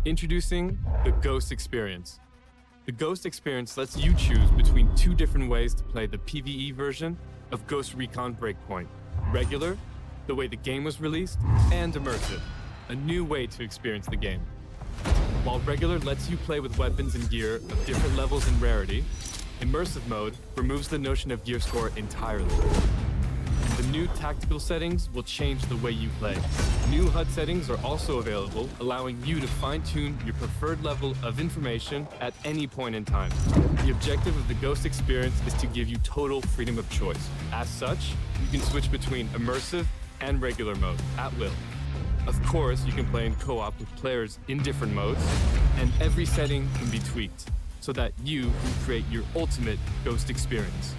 Introducing the Ghost Experience. The Ghost Experience lets you choose between two different ways to play the PvE version of Ghost Recon Breakpoint. Regular, the way the game was released, and Immersive, a new way to experience the game. While Regular lets you play with weapons and gear of different levels and rarity, Immersive Mode removes the notion of gear score entirely. The new tactical settings will change the way you play. New HUD settings are also available, allowing you to fine-tune your preferred level of information at any point in time. The objective of the Ghost Experience is to give you total freedom of choice. As such, you can switch between Immersive and Regular mode at will. Of course, you can play in co-op with players in different modes, and every setting can be tweaked so that you can create your ultimate Ghost Experience.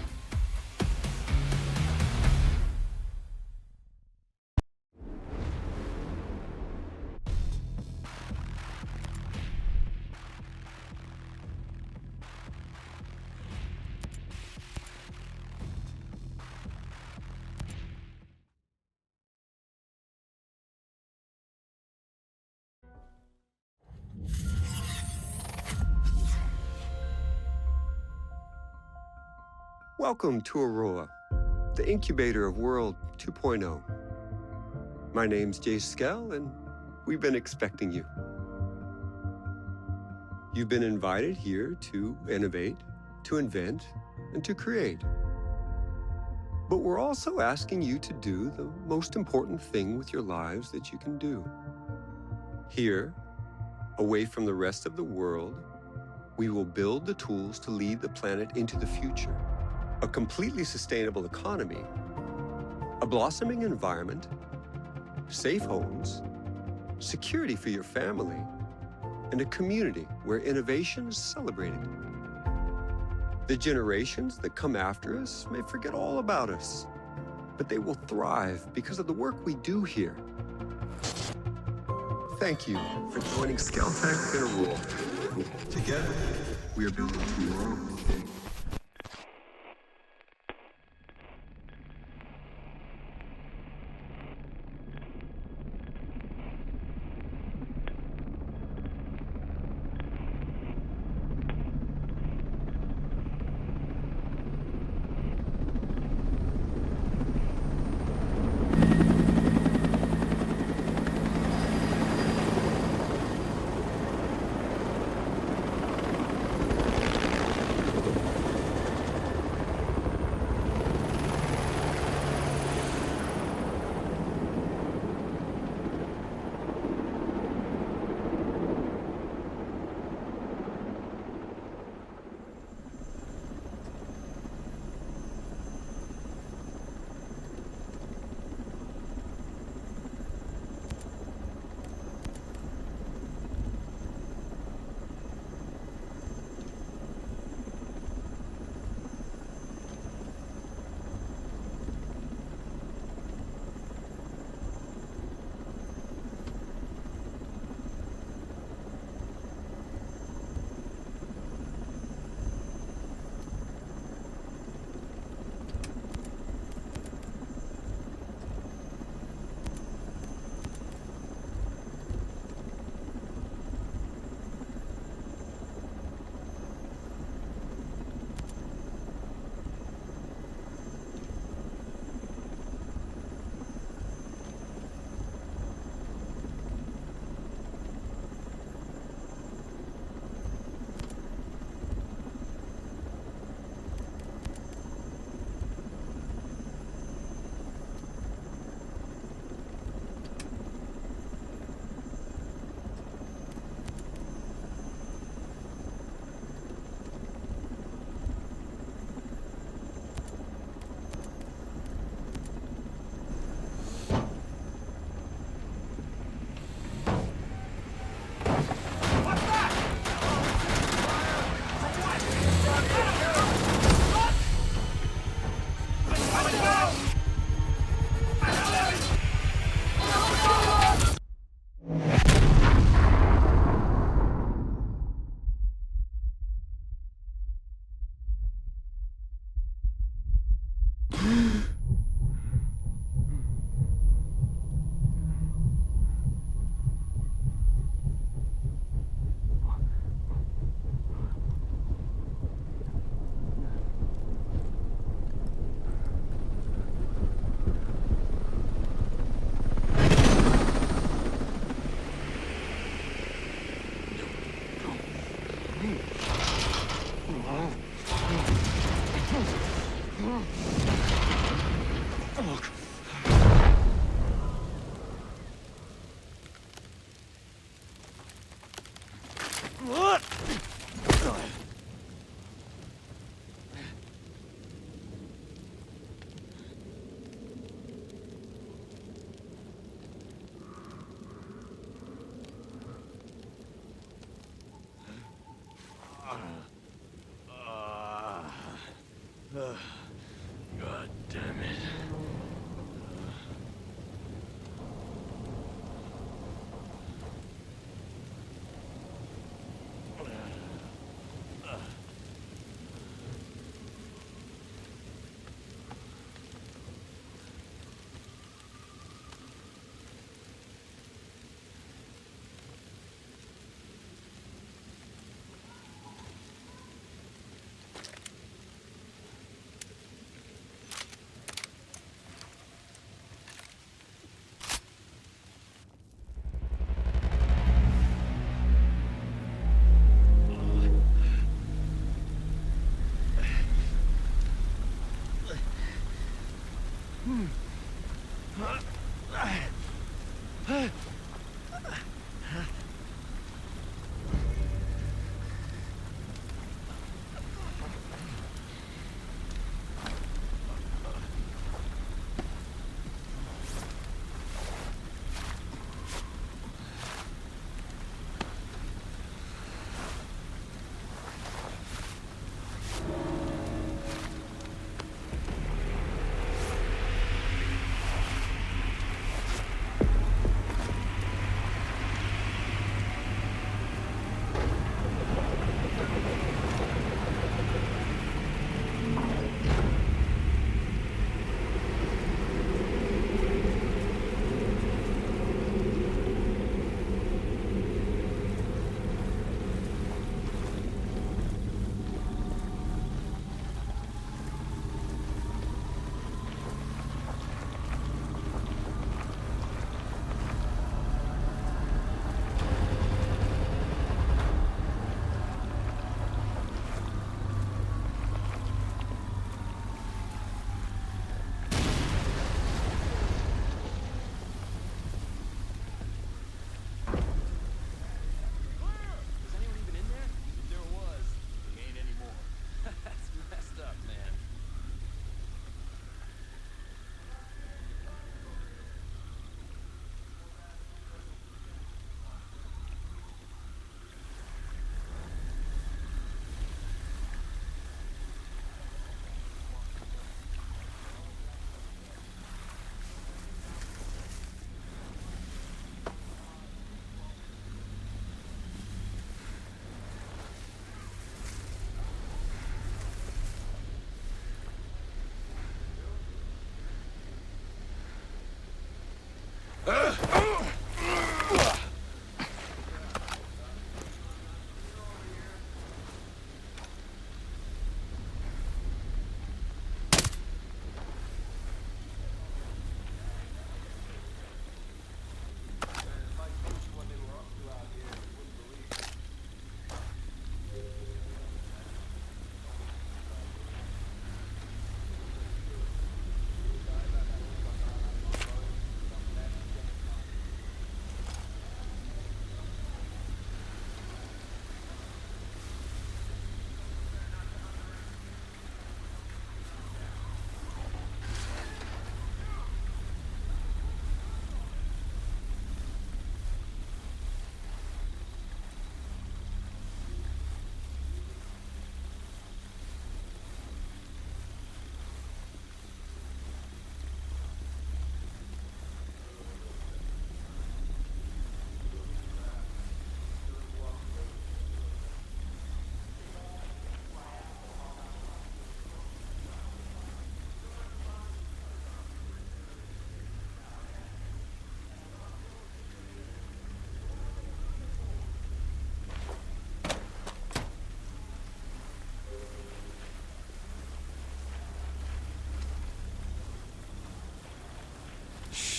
Welcome to Auroa, the incubator of World 2.0. My name's Jace Skell, and we've been expecting you. You've been invited here to innovate, to invent, and to create. But we're also asking you to do the most important thing with your lives that you can do. Here, away from the rest of the world, we will build the tools to lead the planet into the future. A completely sustainable economy, a blossoming environment, safe homes, security for your family, and a community where innovation is celebrated. The generations that come after us may forget all about us, but they will thrive because of the work we do here. Thank you for joining SkellTech in Auroa. Together, we are building tomorrow.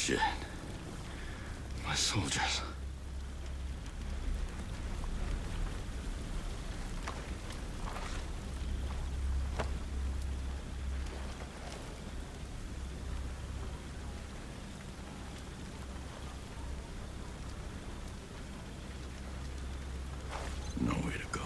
Shit. My soldiers. Nowhere to go.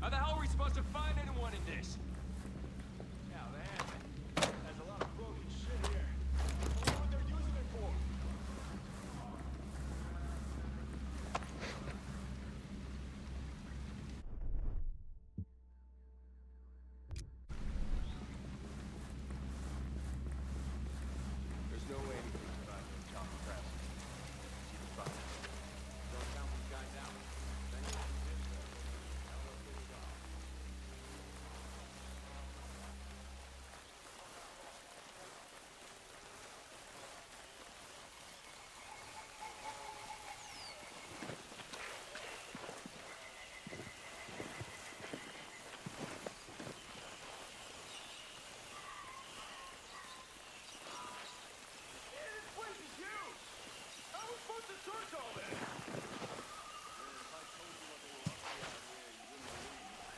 How the hell are we supposed to find anyone in this? Yeah, there's a lot of broken shit here. I wonder what they're using it for. There's no way anything survives in top press. Keep it fine. Don't count these guys out. Then you have to do so. Now let's get it on. This place is huge! How are we supposed to search all this? If I told you what they were up to out here, you wouldn't believe me.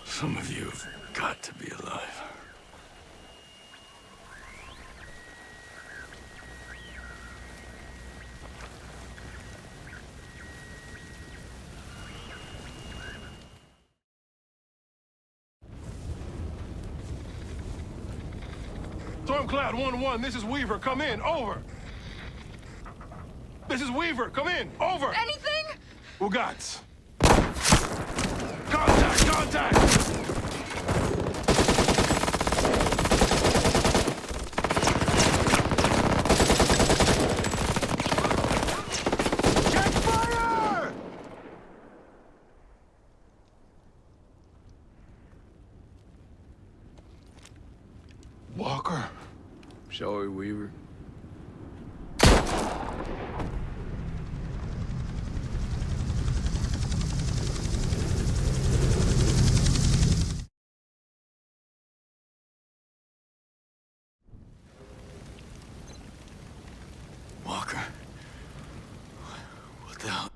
Some of you have got to be alive. Stormcloud 1-1, this is Weaver, come in, over. This is Weaver, come in, over. Anything? Ugats. Contact, contact! Check fire! Walker. Shall we, Weaver? Walker. What the hell?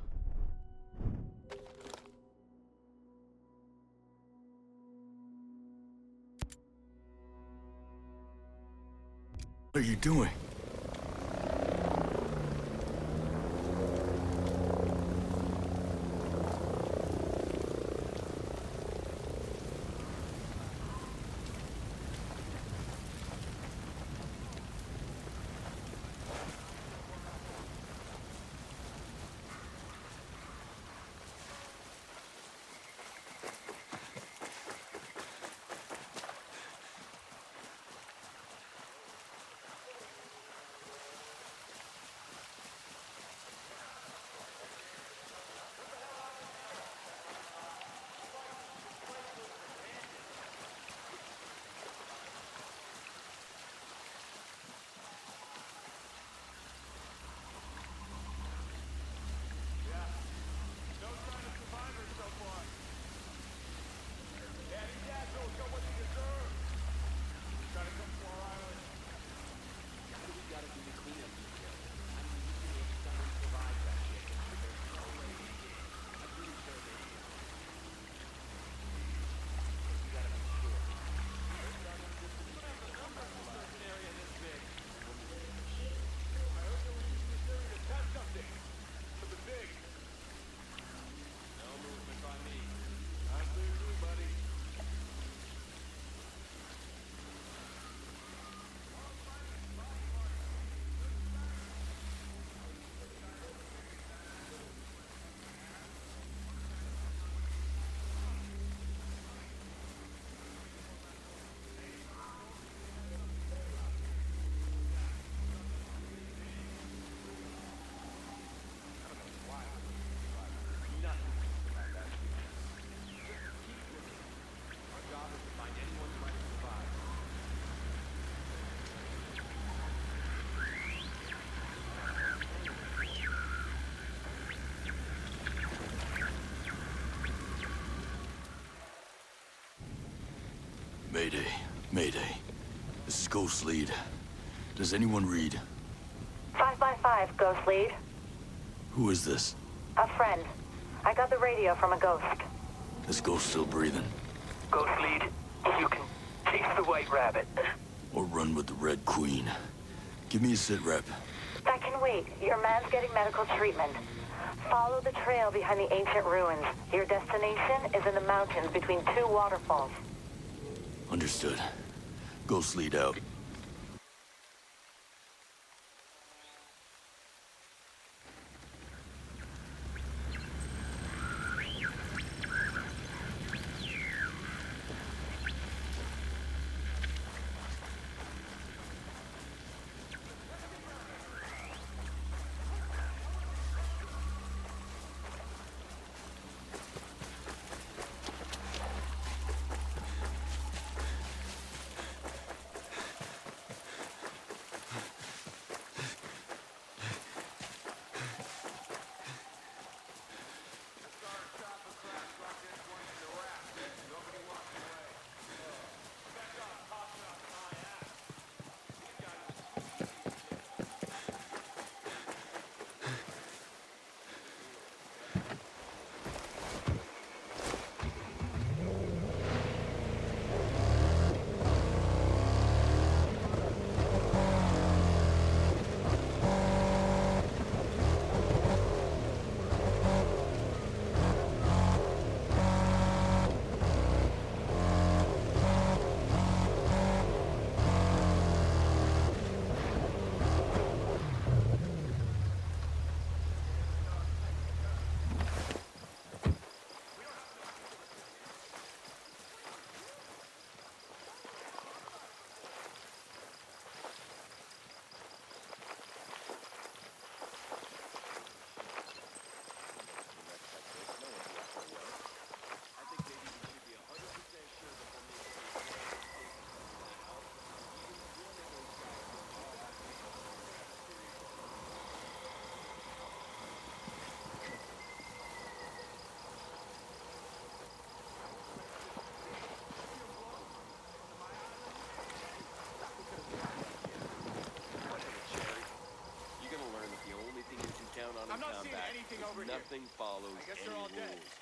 What are you doing? Mayday. Mayday. This is Ghost Lead. Does anyone read? 5x5, Ghost Lead. Who is this? A friend. I got the radio from a ghost. This ghost still breathing? Ghost Lead. You can chase the white rabbit. Or run with the Red Queen. Give me a sit rep. That can wait. Your man's getting medical treatment. Follow the trail behind the ancient ruins. Your destination is in the mountains between two waterfalls. Understood. Ghost lead out. I'm not seeing anything over here. Nothing follows I guess any they're all dead. rules.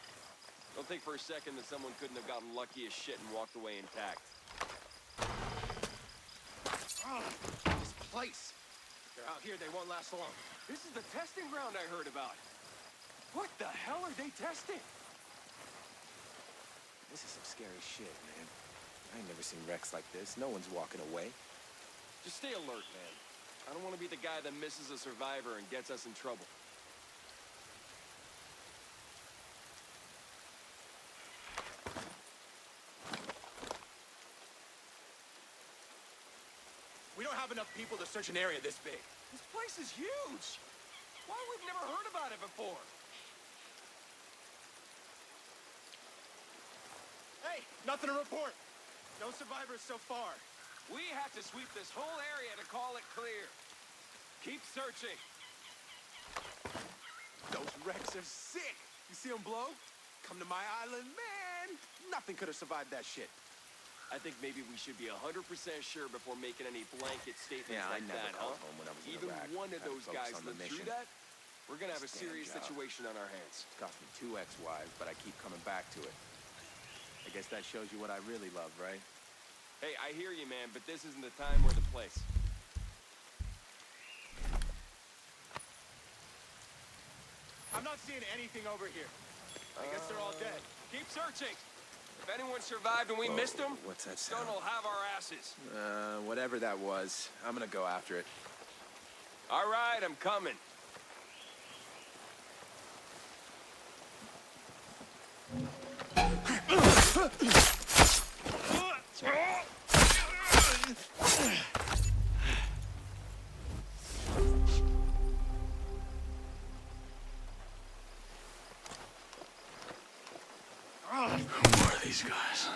Don't think for a second that someone couldn't have gotten lucky as shit and walked away intact. Oh, this place. If they're out here, they won't last long. This is the testing ground I heard about. What the hell are they testing? This is some scary shit, man. I ain't never seen wrecks like this. No one's walking away. Just stay alert, man. I don't want to be the guy that misses a survivor and gets us in trouble. We don't have enough people to search an area this big. This place is huge. Why we've never heard about it before? Hey, nothing to report. No survivors so far. We have to sweep this whole area to call it clear. Keep searching. Those wrecks are sick. You see them blow? Come to my island, man. Nothing could have survived that shit. I think maybe we should be 100% sure before making any blanket statements Yeah, I like never that, called huh? home when I was in Either Iraq. one of Had to those focus guys on the lived through mission. that, we're gonna have a Stand serious job. situation on our hands. Cost me 2 ex-wives, but I keep coming back to it. I guess that shows you what I really love, right? Hey, I hear you, man, but this isn't the time or the place. I'm not seeing anything over here. I guess they're all dead. Keep searching. If anyone survived and we Whoa, missed them, what's that Stone sound? will have our asses. Whatever that was, I'm gonna go after it. All right, I'm coming. Who are these guys?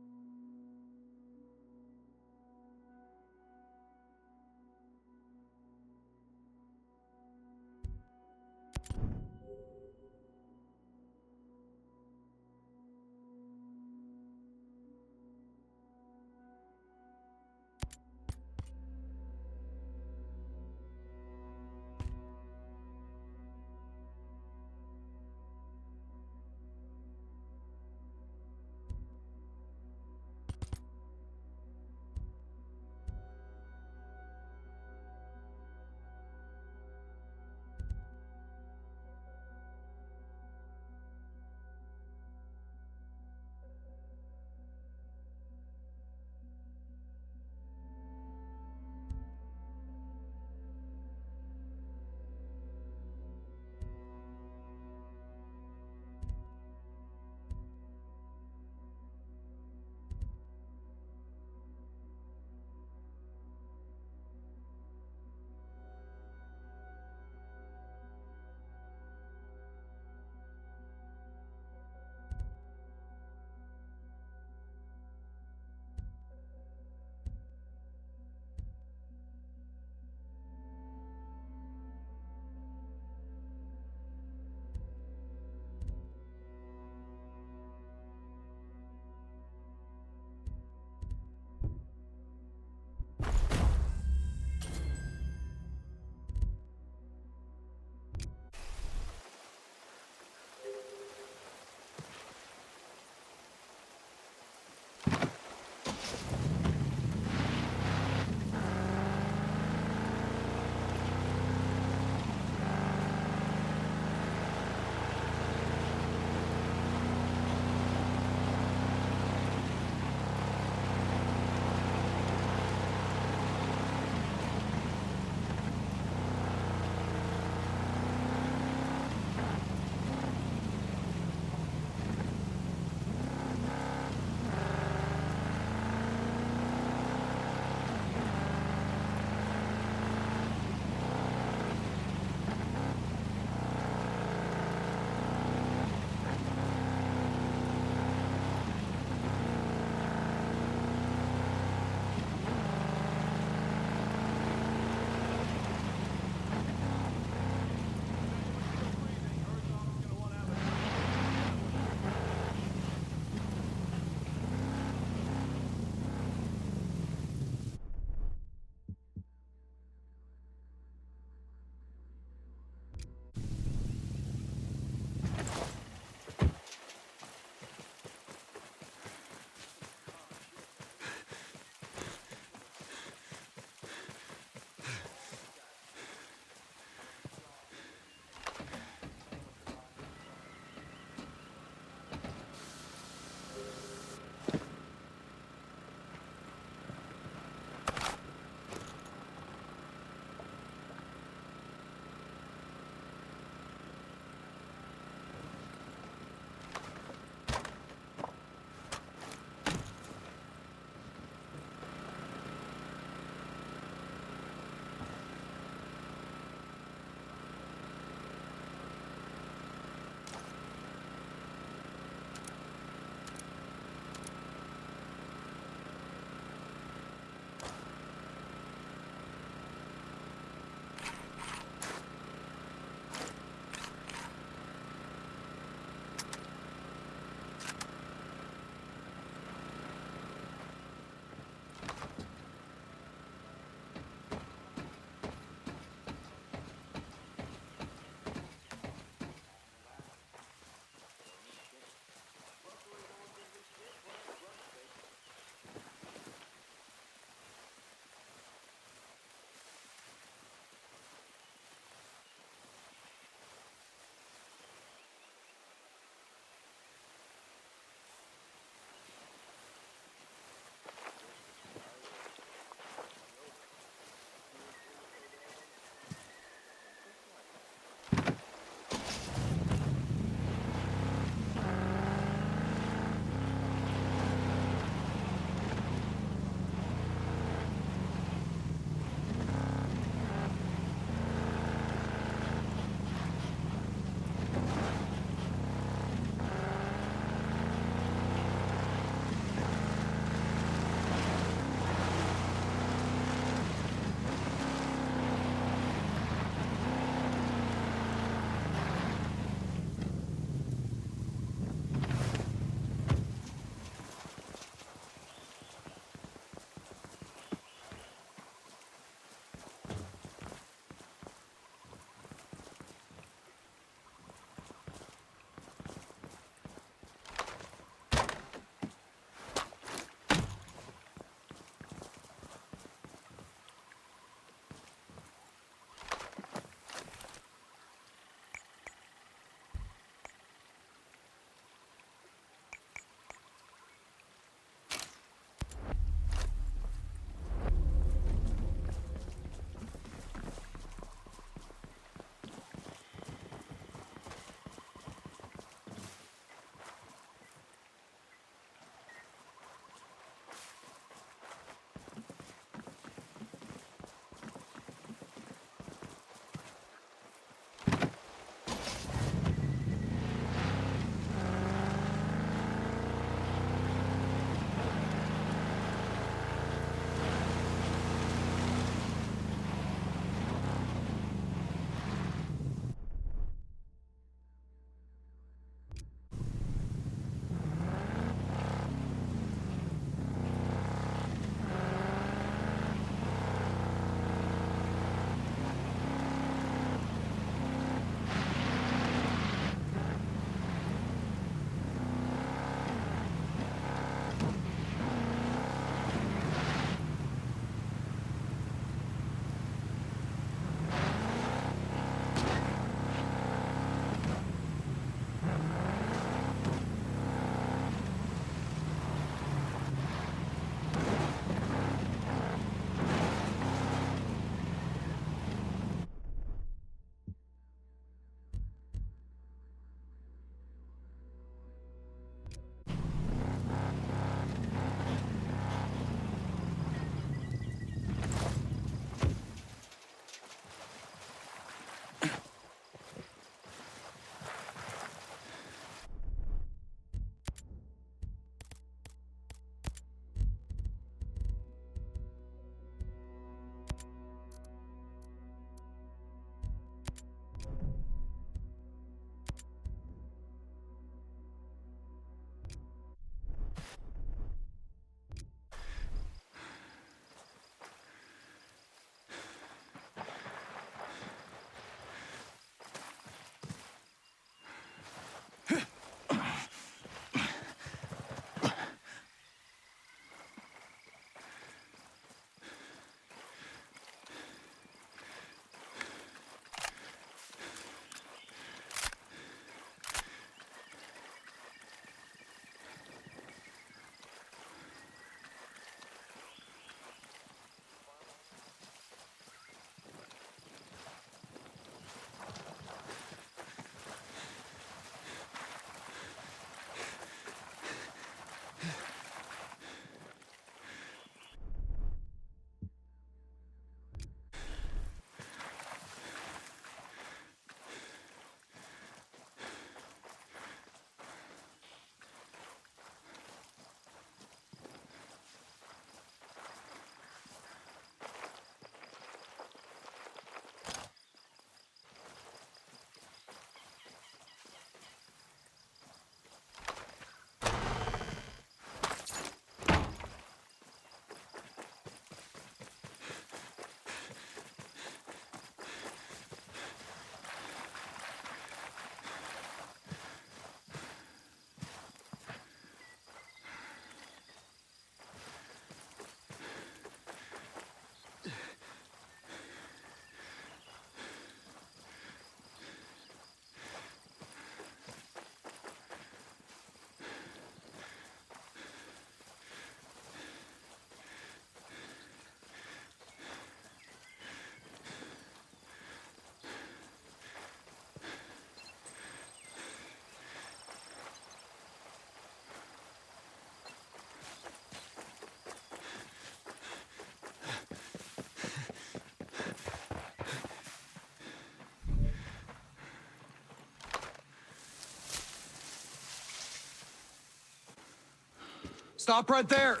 Stop right there!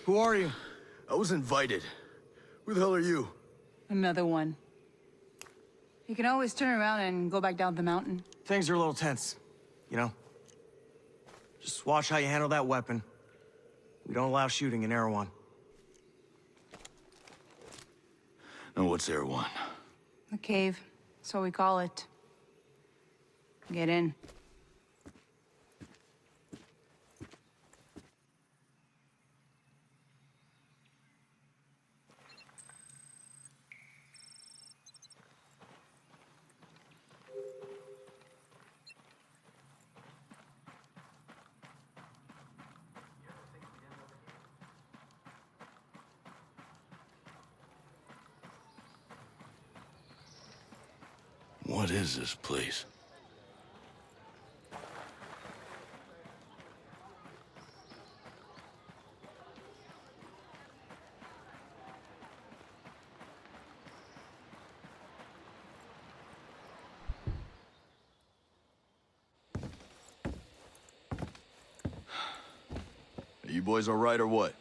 Who are you? I was invited. Who the hell are you? Another one. You can always turn around and go back down the mountain. Things are a little tense, you know? Just watch how you handle that weapon. We don't allow shooting in Erewhon. Now what's Erewhon? The cave. That's what we call it. Get in. What is this place? Are you boys all right or what?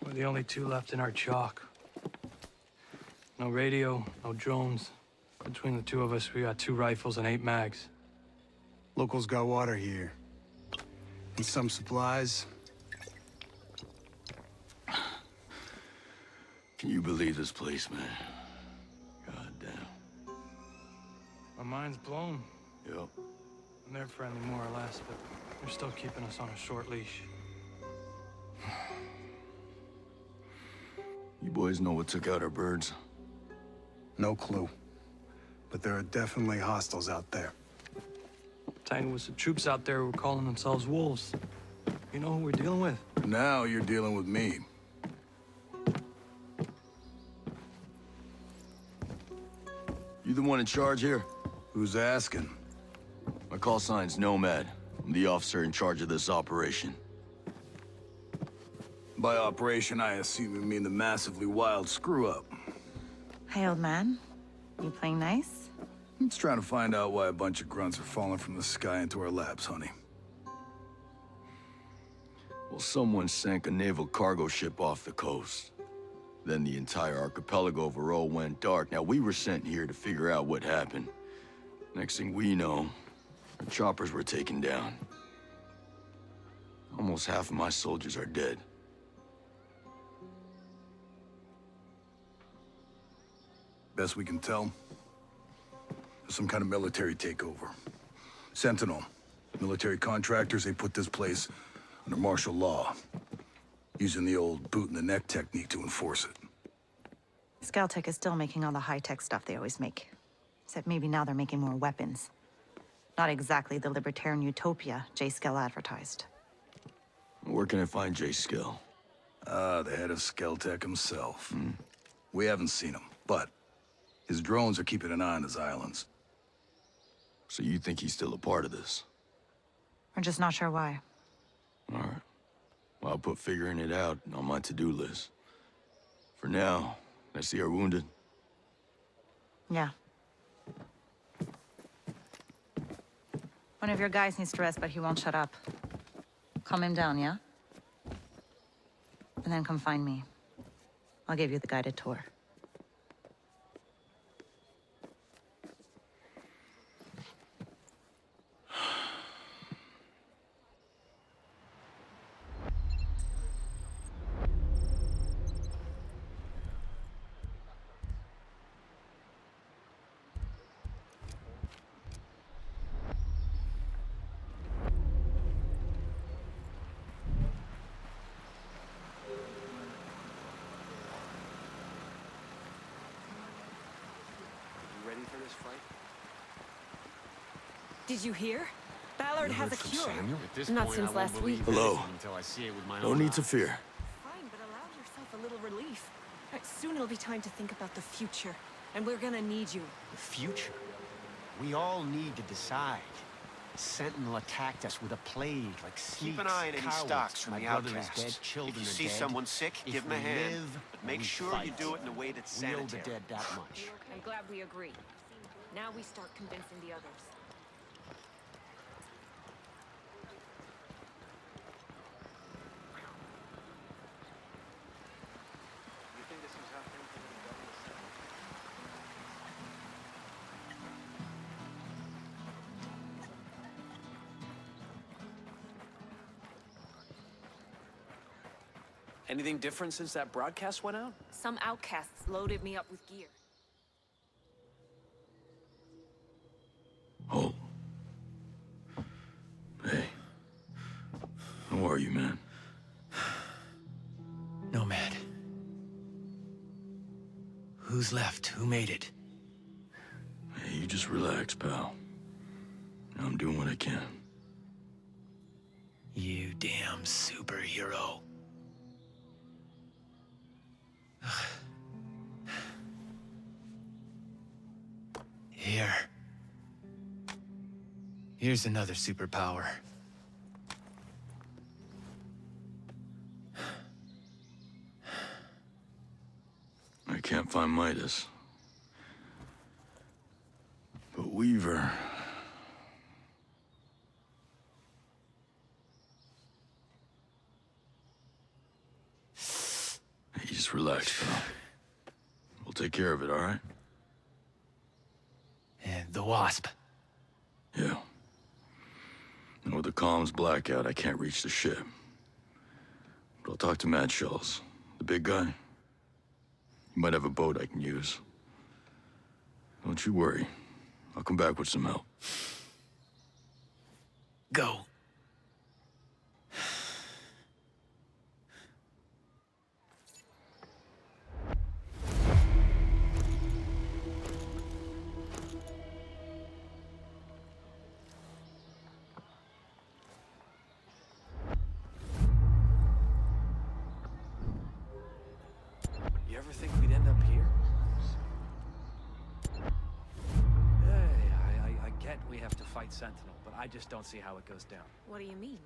We're the only two left in our chalk. No radio, no drones. Between the two of us, we got 2 rifles and 8 mags. Locals got water here. And some supplies. Can you believe this place, man? God damn. My mind's blown. Yep. And they're friendly more or less, but they're still keeping us on a short leash. You boys know what took out our birds? No clue. But there are definitely hostiles out there. Tangled with some troops out there who were calling themselves wolves. You know who we're dealing with? Now you're dealing with me. You the one in charge here? Who's asking? My call sign's Nomad. I'm the officer in charge of this operation. By operation, I assume you mean the massively wild screw-up. Hey, old man. You playing nice? I'm just trying to find out why a bunch of grunts are falling from the sky into our laps, honey. Well, someone sank a naval cargo ship off the coast. Then the entire archipelago of Auroa went dark. Now, we were sent here to figure out what happened. Next thing we know, our choppers were taken down. Almost half of my soldiers are dead. Best we can tell, there's some kind of military takeover. Sentinel, military contractors, they put this place under martial law, using the old boot-in-the-neck technique to enforce it. Skelltech is still making all the high-tech stuff they always make. Except maybe now they're making more weapons. Not exactly the libertarian utopia Jace Skell advertised. Where can I find Jace Skell? The head of Skelltech himself. We haven't seen him, but his drones are keeping an eye on his islands. So you think he's still a part of this? We're just not sure why. All right. Well, I'll put figuring it out on my to-do list. For now, I see our wounded. Yeah. One of your guys needs to rest, but he won't shut up. Calm him down, yeah? And then come find me. I'll give you the guided tour. Did you hear? Ballard has a cure. Not since last week. Hello. Until I see it with my No own need eyes. to fear. Fine, but allow yourself a little relief. Soon it'll be time to think about the future, and we're gonna need you. The future? We all need to decide. Sentinel attacked us with a plague, like sneaks, Keep an eye on any cowards. stocks from My the brother outcasts. is dead, children If you are see dead. someone sick, If give him a we hand. live, But make we sure fight. you do it in a way that's We owe sanitary. the dead that much. I'm glad we agree. Now we start convincing the others. You think this is how things are gonna go in the Senate? Anything different since that broadcast went out? Some outcasts loaded me up with gear. Oh. Hey. How are you, man? Nomad. Who's left? Who made it? Hey, you just relax, pal. I'm doing what I can. You damn superhero. Here. Here's another superpower. I can't find Midas. But Weaver... Hey, just relax, pal. We'll take care of it, all right? And the Wasp. Yeah. And with the comms blackout, I can't reach the ship. But I'll talk to Matt Schulz, the big guy. He might have a boat I can use. Don't you worry. I'll come back with some help. Go. You ever think we'd end up here? Hey, I get we have to fight Sentinel, but I just don't see how it goes down. What do you mean?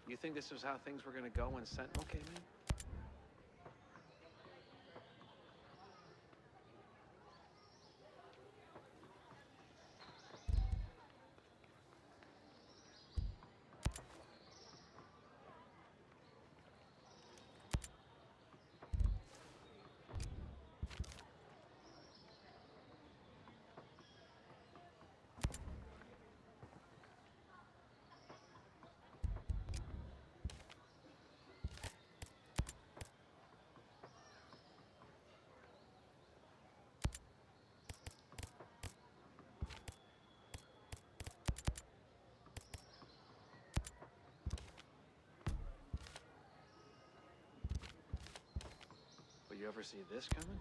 You think this is how things were gonna go when Sentinel came in? Will you ever see this coming?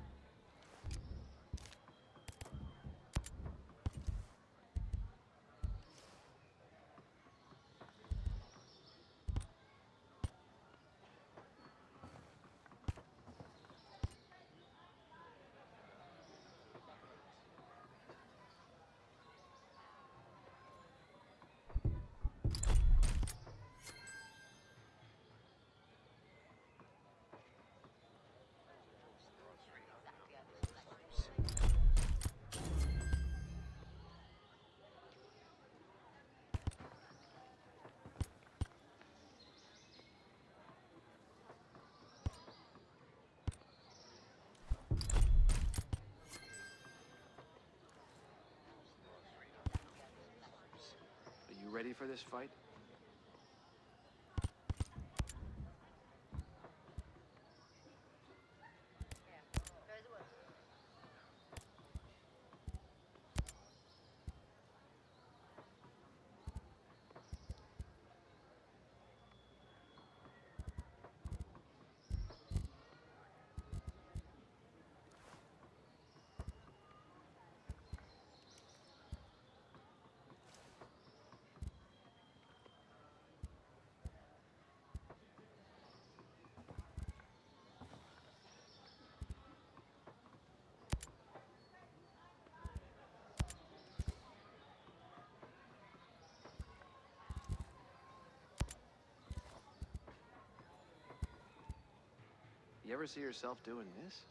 ready for this fight? You ever see yourself doing this?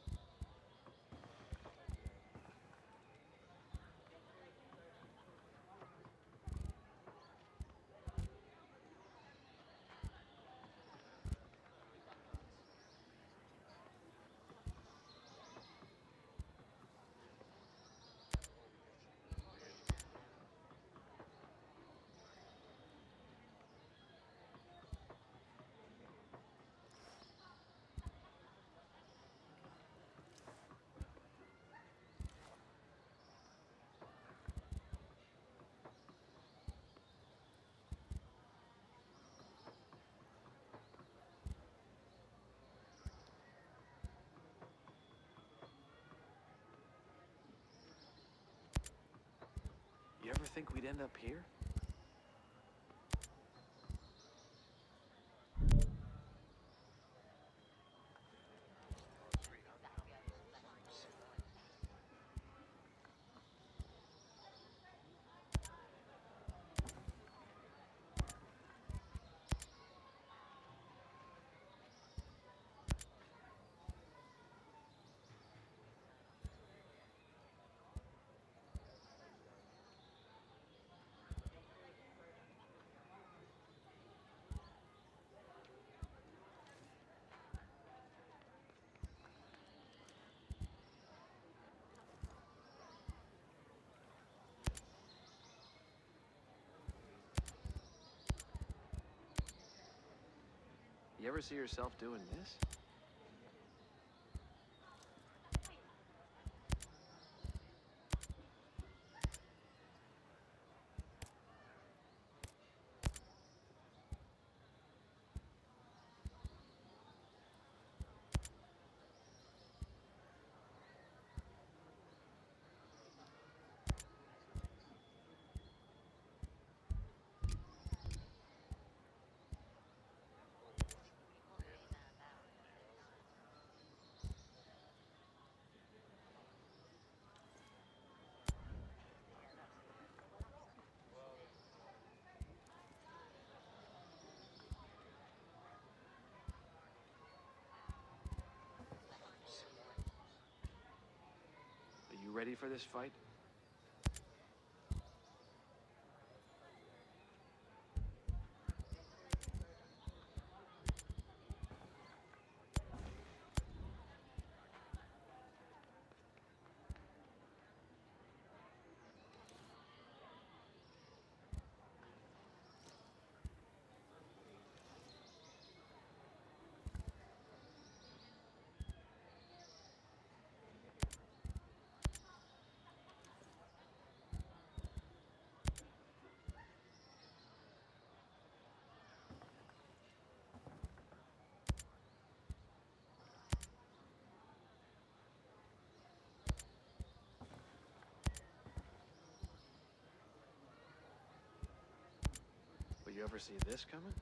You ever think we'd end up here? You ever see yourself doing this? Are you ready for this fight? Will you ever see this coming?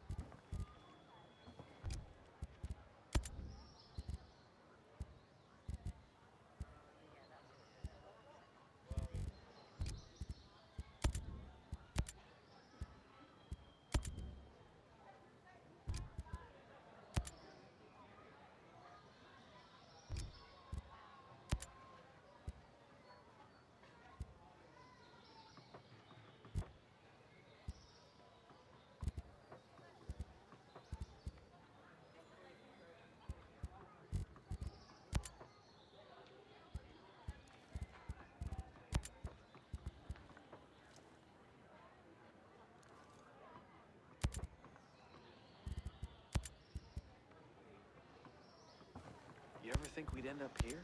think we'd end up here?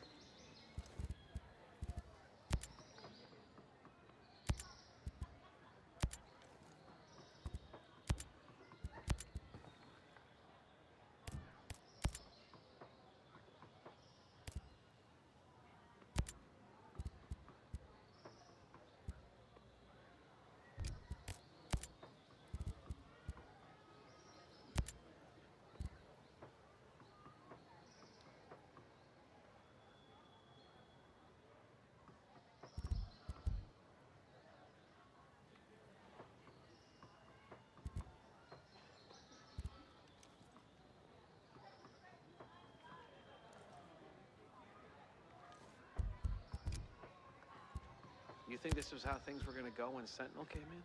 You think this was how things were gonna go when Sentinel came in?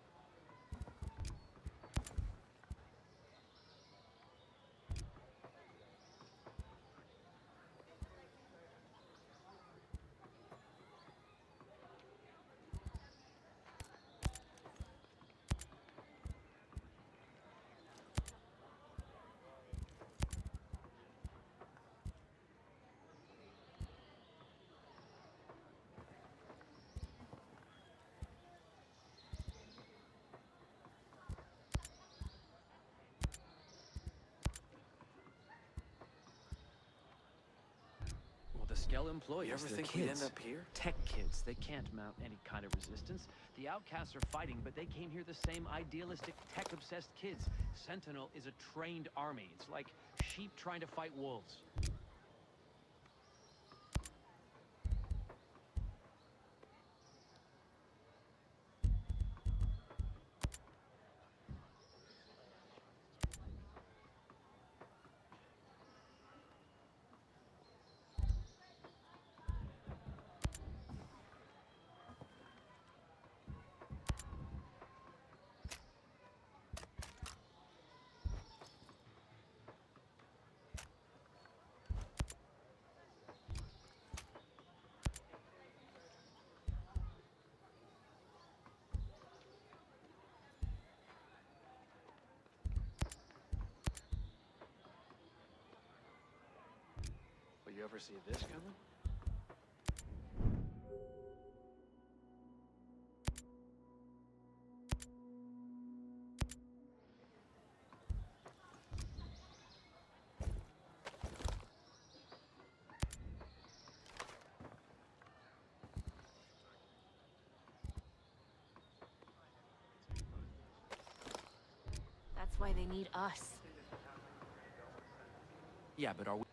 The Skell employees, You ever they're think kids. we'd end up here? Tech kids. They can't mount any kind of resistance. The outcasts are fighting, but they came here the same idealistic, tech-obsessed kids. Sentinel is a trained army. It's like sheep trying to fight wolves. Will you ever see this coming? That's why they need us. Yeah, but are we...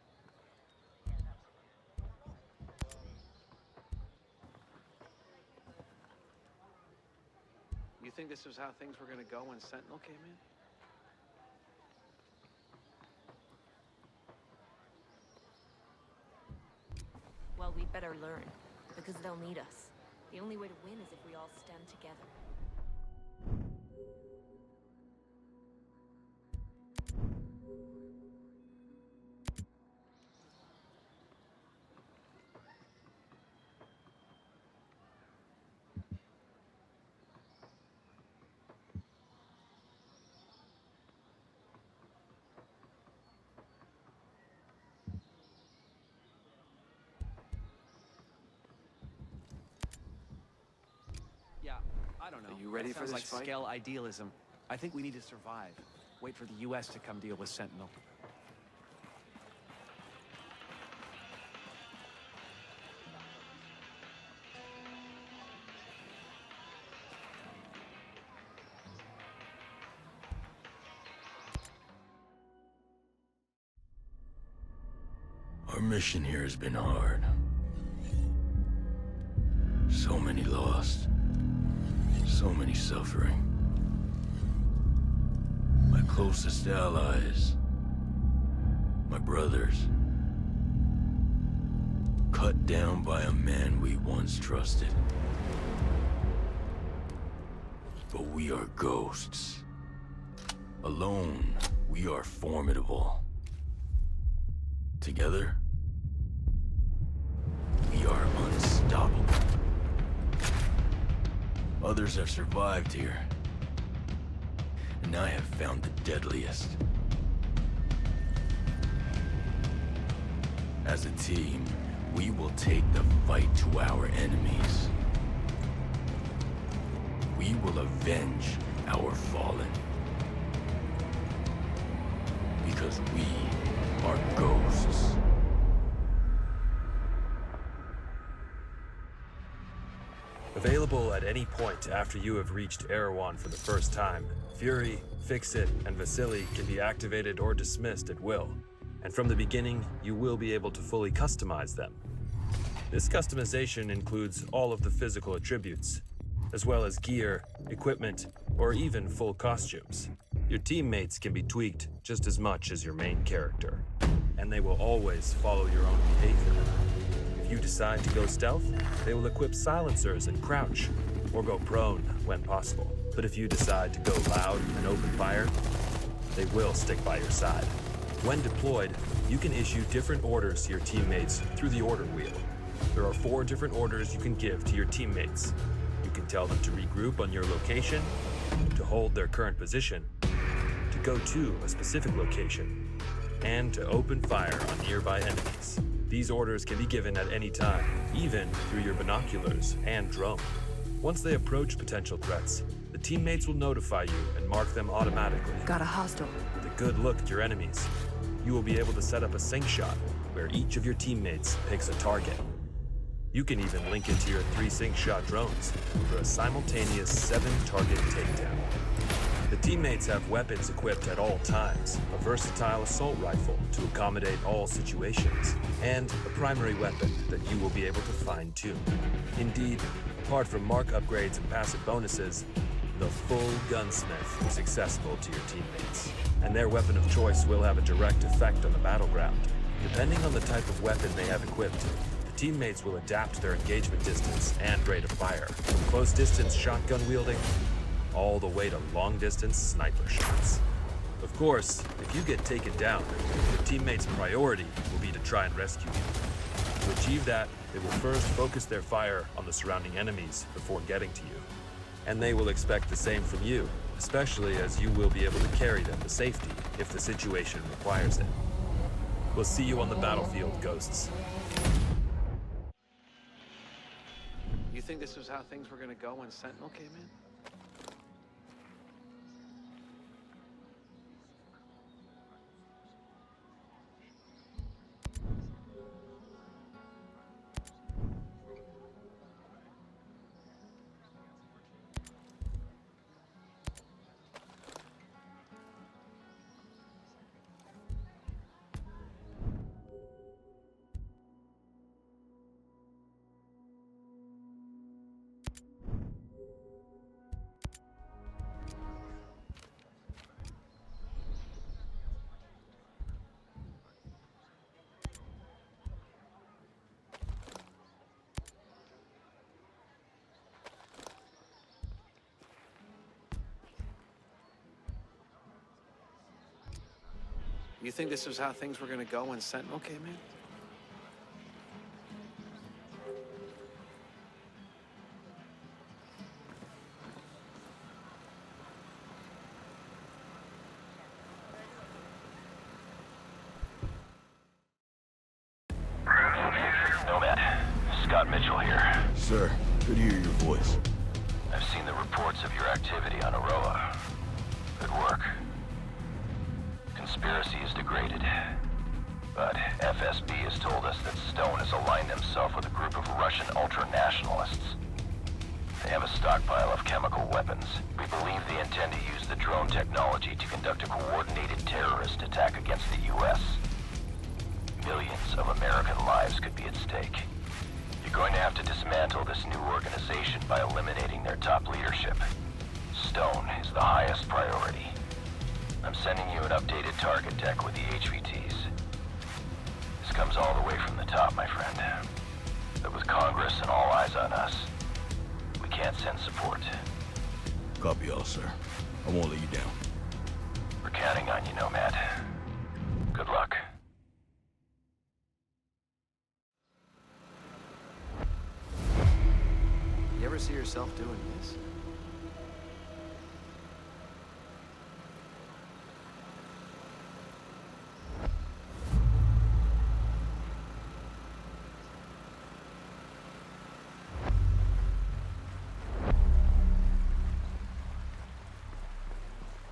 You think this was how things were gonna go when Sentinel came in? Well, we'd better learn, because they'll need us. The only way to win is if we all stand together. Yeah, I don't know. Are you ready That for sounds this like fight? Skell idealism. I think we need to survive. Wait for the U.S. to come deal with Sentinel. Our mission here has been hard. So many lost. So many suffering. My closest allies. My brothers. Cut down by a man we once trusted. But we are ghosts. Alone, we are formidable. Together, we are unstoppable. Others have survived here, and I have found the deadliest. As a team, we will take the fight to our enemies. We will avenge our fallen. Because we are ghosts. Available at any point after you have reached Erewhon for the first time, Fury, Fix-It, and Vasily can be activated or dismissed at will. And from the beginning, you will be able to fully customize them. This customization includes all of the physical attributes, as well as gear, equipment, or even full costumes. Your teammates can be tweaked just as much as your main character, and they will always follow your own behavior. If you decide to go stealth, they will equip silencers and crouch, or go prone when possible. But if you decide to go loud and open fire, they will stick by your side. When deployed, you can issue different orders to your teammates through the order wheel. There are 4 different orders you can give to your teammates. You can tell them to regroup on your location, to hold their current position, to go to a specific location, and to open fire on nearby enemies. These orders can be given at any time, even through your binoculars and drone. Once they approach potential threats, the teammates will notify you and mark them automatically. Got a hostile. With a good look at your enemies, you will be able to set up a sync shot where each of your teammates picks a target. You can even link it to your 3 sync shot drones for a simultaneous 7-target takedown. The teammates have weapons equipped at all times, a versatile assault rifle to accommodate all situations, and a primary weapon that you will be able to fine-tune. Indeed, apart from mark upgrades and passive bonuses, the full gunsmith is accessible to your teammates, and their weapon of choice will have a direct effect on the battleground. Depending on the type of weapon they have equipped, the teammates will adapt their engagement distance and rate of fire, from close-distance shotgun wielding all the way to long-distance sniper shots. Of course, if you get taken down, your teammates' priority will be to try and rescue you. To achieve that, they will first focus their fire on the surrounding enemies before getting to you. And they will expect the same from you, especially as you will be able to carry them to safety if the situation requires it. We'll see you on the battlefield, Ghosts. You think this was how things were gonna go when Sentinel came in? You think this was how things were gonna go when Sentinel came in? Nomad, Scott Mitchell here. Sir, good to hear your voice. I've seen the reports of your activity on Auroa. Good work. Conspiracy is degraded. But FSB has told us that Stone has aligned himself with a group of Russian ultra-nationalists. They have a stockpile of chemical weapons. We believe they intend to use the drone technology to conduct a coordinated terrorist attack against the U.S. Millions of American lives could be at stake. You're going to have to dismantle this new organization by eliminating their top leadership. Stone is the highest priority. I'm sending you an updated target deck with the HVTs. This comes all the way from the top, my friend. But with Congress and all eyes on us, we can't send support. Copy all, sir. I won't let you down. We're counting on you, Nomad. Good luck. You ever see yourself doing this?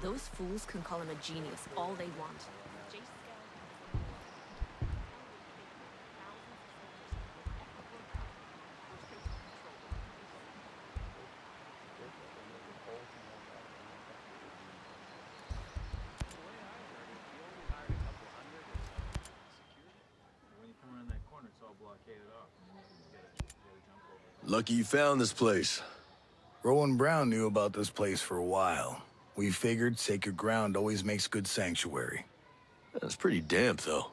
Those fools can call him a genius all they want. Jace Skell. Lucky you found this place. Rowan Brown knew about this place for a while. We figured sacred ground always makes good sanctuary. That's pretty damp, though.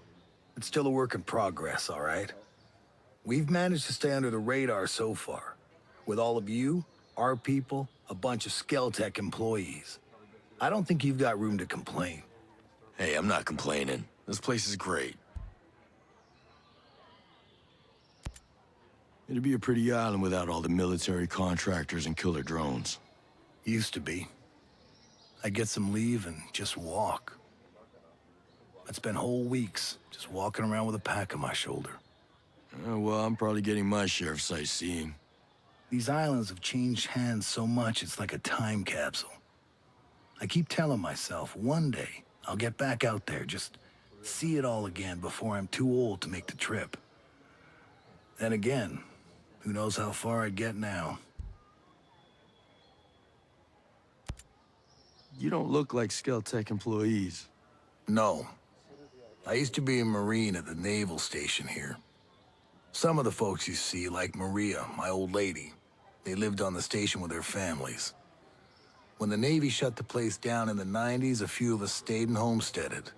It's still a work in progress, all right? We've managed to stay under the radar so far. With all of you, our people, a bunch of Skell-Tech employees. I don't think you've got room to complain. Hey, I'm not complaining. This place is great. It'd be a pretty island without all the military contractors and killer drones. Used to be. I'd get some leave and just walk. I'd spend whole weeks just walking around with a pack on my shoulder. Well, I'm probably getting my share of sightseeing. These islands have changed hands so much, it's like a time capsule. I keep telling myself, one day, I'll get back out there, just see it all again before I'm too old to make the trip. Then again, who knows how far I'd get now. You don't look like Skell-Tech employees. No. I used to be a Marine at the naval station here. Some of the folks you see, like Maria, my old lady, they lived on the station with their families. When the Navy shut the place down in the 90s, a few of us stayed and homesteaded.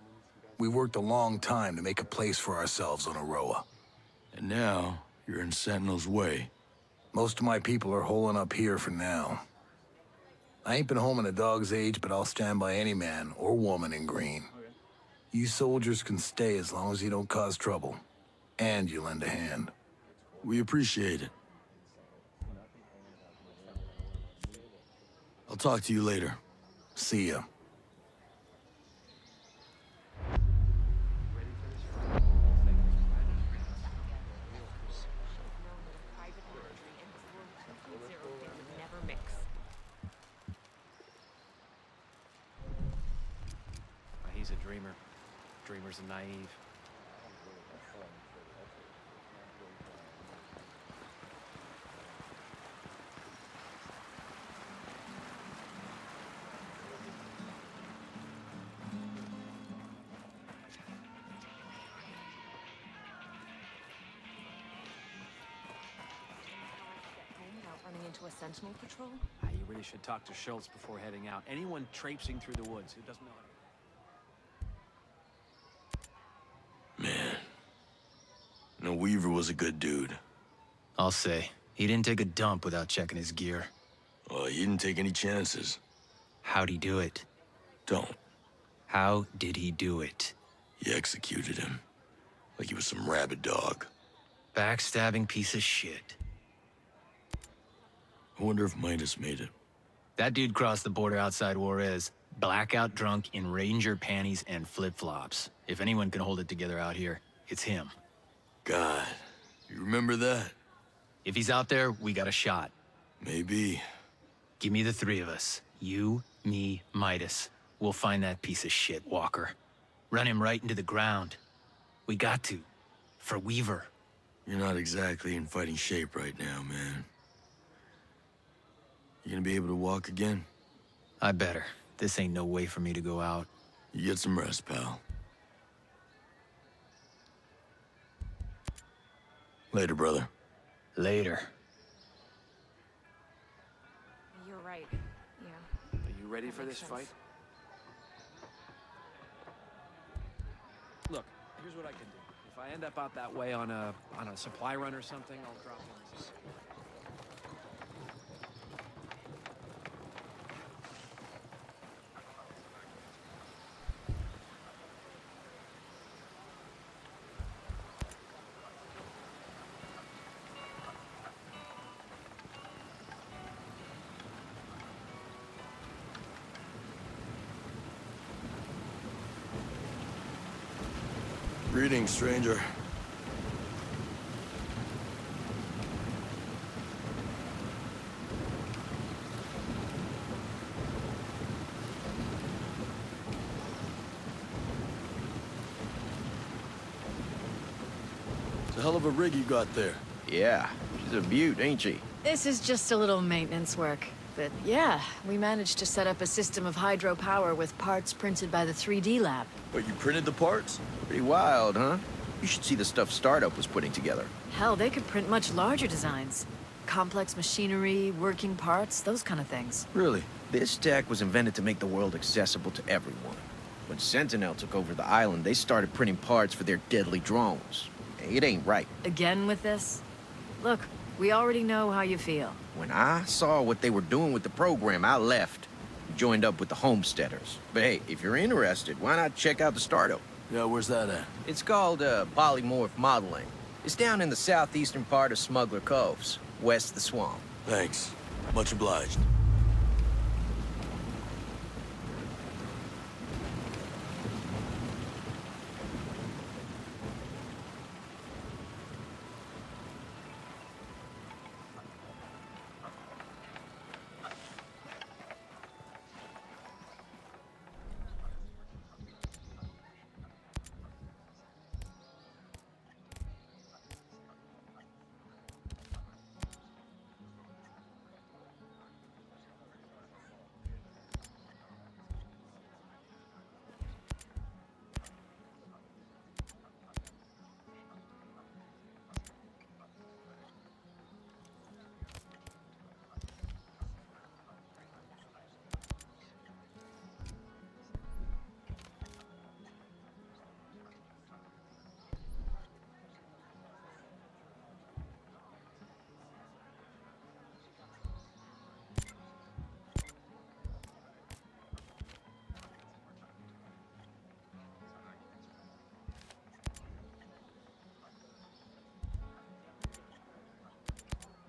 We worked a long time to make a place for ourselves on Auroa. And now, you're in Sentinel's way. Most of my people are holing up here for now. I ain't been home in a dog's age, but I'll stand by any man or woman in green. You soldiers can stay as long as you don't cause trouble. And you lend a hand. We appreciate it. I'll talk to you later. See ya. He's a dreamer. Dreamers are naive. Running into a Sentinel patrol? You really should talk to Schulz before heading out. Anyone traipsing through the woods who doesn't know how to... Man. No, Weaver was a good dude. I'll say. He didn't take a dump without checking his gear. Well, he didn't take any chances. How'd he do it? Don't. How did he do it? He executed him. Like he was some rabid dog. Backstabbing piece of shit. I wonder if Midas made it. That dude crossed the border outside Juarez, blackout drunk in ranger panties and flip-flops. If anyone can hold it together out here, it's him. God, you remember that? If he's out there, we got a shot. Maybe. Give me the three of us. You, me, Midas. We'll find that piece of shit, Walker. Run him right into the ground. We got to. For Weaver. You're not exactly in fighting shape right now, man. You gonna be able to walk again? I better. This ain't no way for me to go out. You get some rest, pal. Later, brother. Later. You're right. Yeah. Are you ready for this fight? Look, here's what I can do. If I end up out that way on a supply run or something, I'll drop in. Greetings, stranger. hell of a rig you got there. Yeah, she's a beaut, ain't she? This is just a little maintenance work. But yeah, we managed to set up a system of hydropower with parts printed by the 3D lab. But you printed the parts? Pretty wild, huh? You should see the stuff Startup was putting together. Hell, they could print much larger designs. Complex machinery, working parts, those kind of things. Really? This tech was invented to make the world accessible to everyone. When Sentinel took over the island, they started printing parts for their deadly drones. It ain't right. Again with this? Look, we already know how you feel. When I saw what they were doing with the program, I left. Joined up with the Homesteaders. But hey, if you're interested, why not check out the Startup? Yeah, where's that at? It's called polymorph modeling. It's down in the southeastern part of Smuggler Coves, west of the swamp. Thanks. Much obliged.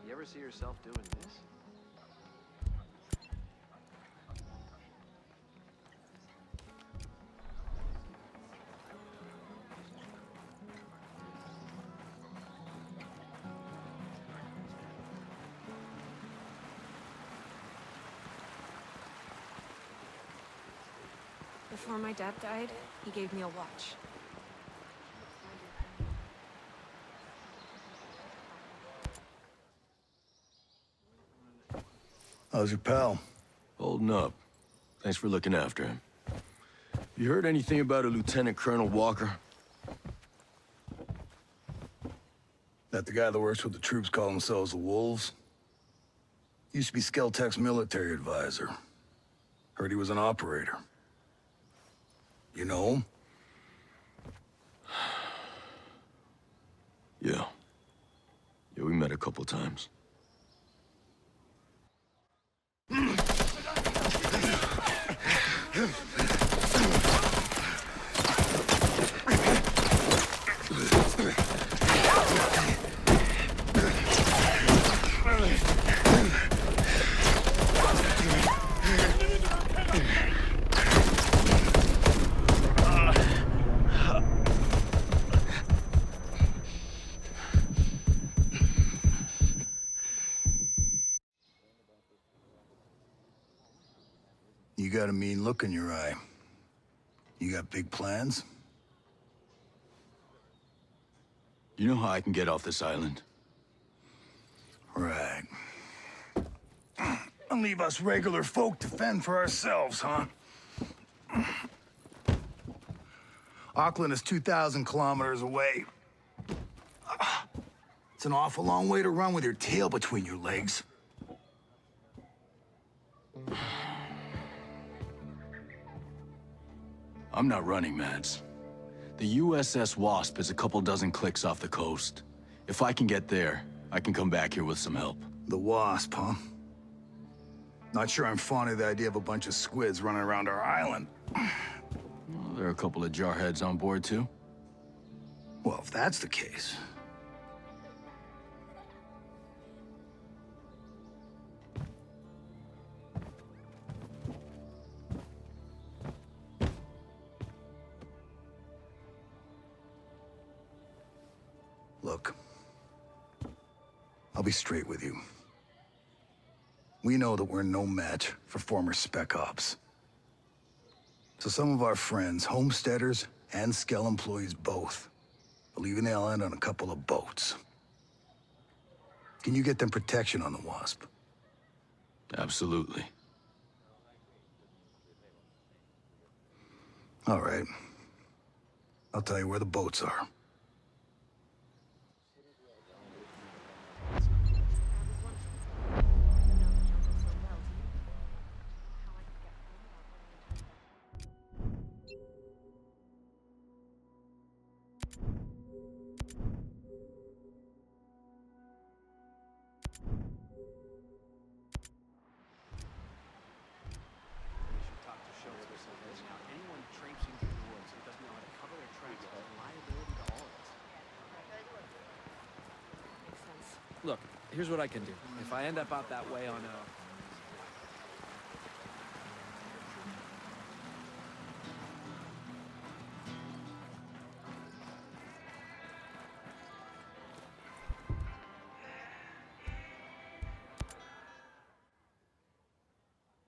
You ever see yourself doing this? Before my dad died, he gave me a watch. How's your pal? Holding up. Thanks for looking after him. You heard anything about a Lieutenant Colonel Walker? That the guy that works with the troops call themselves the Wolves? Used to be Skell Tech's military advisor. Heard he was an operator. You know him? Yeah. Yeah, we met a couple times. You got a mean look in your eye. You got big plans? You know how I can get off this island? Right. And leave us regular folk to fend for ourselves, huh? Auckland is 2,000 kilometers away. It's an awful long way to run with your tail between your legs. I'm not running, Mads. The USS Wasp is a couple dozen clicks off the coast. If I can get there, I can come back here with some help. The Wasp, huh? Not sure I'm fond of the idea of a bunch of squids running around our island. Well, there are a couple of jarheads on board, too. Well, if that's the case... Look, I'll be straight with you. We know that we're no match for former Spec Ops. So some of our friends, homesteaders and Skell employees both, are leaving the island on a couple of boats. Can you get them protection on the Wasp? Absolutely. All right. I'll tell you where the boats are. Talk to Schulz or something. Now, anyone traipsing through the woods who doesn't know how to cover their tracks is a liability to all of us. Makes sense. Look, here's what I can do. If I end up out that way on a...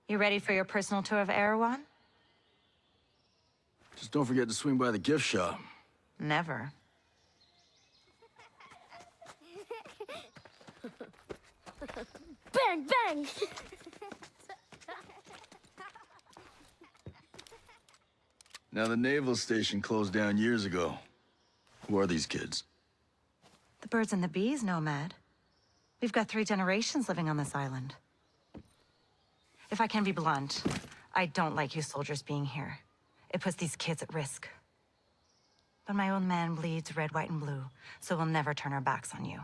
You ready for your personal tour of Erewhon? Just don't forget to swing by the gift shop. Never. Bang, bang! Now, the naval station closed down years ago. Who are these kids? The birds and the bees, Nomad. We've got 3 generations living on this island. If I can be blunt, I don't like you soldiers being here. It puts these kids at risk. But my old man bleeds red, white, and blue, so we'll never turn our backs on you.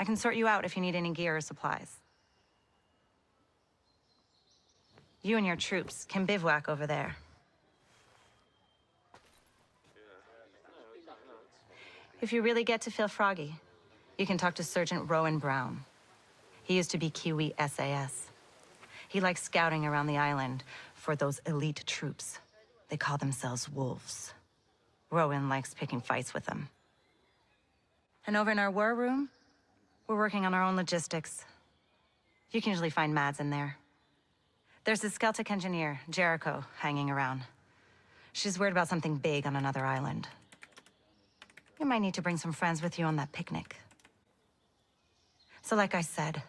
I can sort you out if you need any gear or supplies. You and your troops can bivouac over there. If you really get to feel froggy, you can talk to Sergeant Rowan Brown. He used to be Kiwi SAS. He likes scouting around the island for those elite troops. They call themselves wolves. Rowan likes picking fights with them. And over in our war room, we're working on our own logistics. You can usually find Mads in there. There's a Celtic engineer, Jericho, hanging around. She's worried about something big on another island. You might need to bring some friends with you on that picnic. So like I said,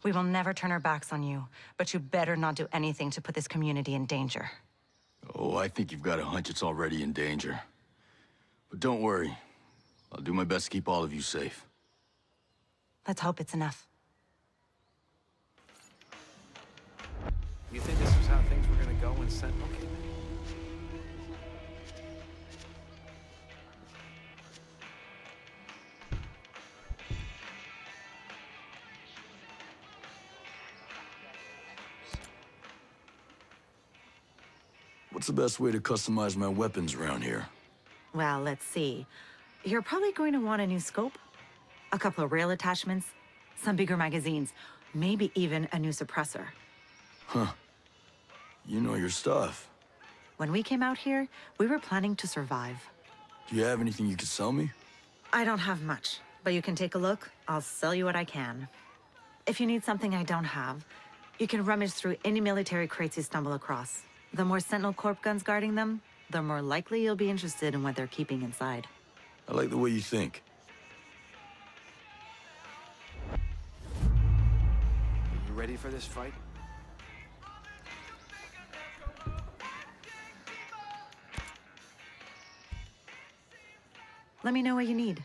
we will never turn our backs on you, but you better not do anything to put this community in danger. Oh, I think you've got a hunch it's already in danger. But don't worry. I'll do my best to keep all of you safe. Let's hope it's enough. You think this was how things were gonna go when Sentinel came in? What's the best way to customize my weapons around here? Well, let's see. You're probably going to want a new scope, a couple of rail attachments, some bigger magazines, maybe even a new suppressor. Huh. You know your stuff. When we came out here, we were planning to survive. Do you have anything you could sell me? I don't have much, but you can take a look. I'll sell you what I can. If you need something I don't have, you can rummage through any military crates you stumble across. The more Sentinel Corp guns guarding them, the more likely you'll be interested in what they're keeping inside. I like the way you think. Are you ready for this fight? Let me know what you need.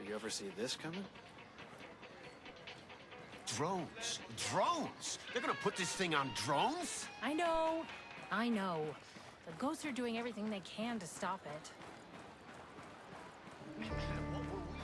You ever see this coming? Drones. Drones! They're gonna put this thing on drones? I know. I know. The ghosts are doing everything they can to stop it. What were we